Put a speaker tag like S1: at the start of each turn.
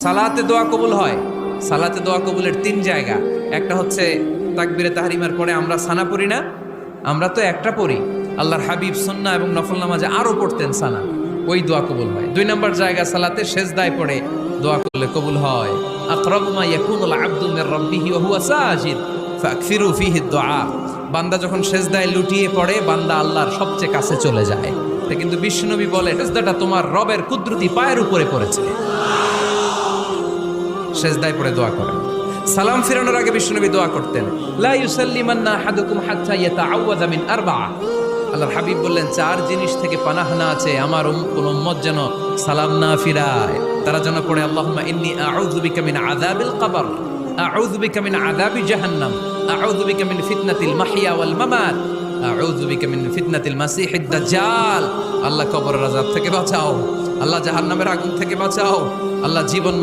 S1: সালাতে দোয়া কবুল হয়। সালাতে দোয়া কবুলের তিন জায়গা। একটা হচ্ছে তাকবীরে তাহরিমার পরে আমরা সানা পড়ি না, আমরা তো একটা পড়ি। আল্লাহর হাবিব সুন্নাহ এবং নফল নামাজে আরো পড়তেন সানা, ওই দোয়া কবুল হয়। দুই নম্বর জায়গা সালাতে সেজদায় পড়ে দোয়া করলে কবুল হয়। আকরাবু মা ইয়াকুনুল আবদু মির রাব্বিহি ওয়া হুয়া সাজিদ ফাকসিরু ফীহি দুআ। বান্দা যখন সেজদায় লুটিয়ে পড়ে, বান্দা আল্লাহর সবচেয়ে কাছে চলে যায়। কিন্তু বিশ্বনবী বলে, সেজদাটা তোমার রবের কুদরতি পায়ের উপরে পড়েছে। সেজদায় পড়ে দোয়া করেন। সালাম ফিরানোর আগে বিশ্বনবী দোয়া করতেন, লা ইউসাল্লিমান্না আহাদুকুম হাত্তা ইয়াতাআওয়াযা মিন আরবা'a। আল্লাহর হাবিব বললেন, চার জিনিস থেকে পানাহানা আছে আমার কোন উম্মত যেন সালাম না ফিরায়। তারা যেন পড়ে, আল্লাহুম্মা ইন্নী আউযু বিকা মিন আযাবিল কবর, আউযু বিকা মিন আযাবি জাহান্নাম, আউযু বিকা মিন ফিতনাতিল মাহইয়া ওয়াল মামাত, আউযু বিকা মিন ফিতনাতিল মাসিহিদ দাজ্জাল। আল্লাহ কবরের আযাব থেকে বাঁচাও, আল্লাহ জাহান্নামের আগুন থেকে বাঁচাও, আল্লাহ জীবন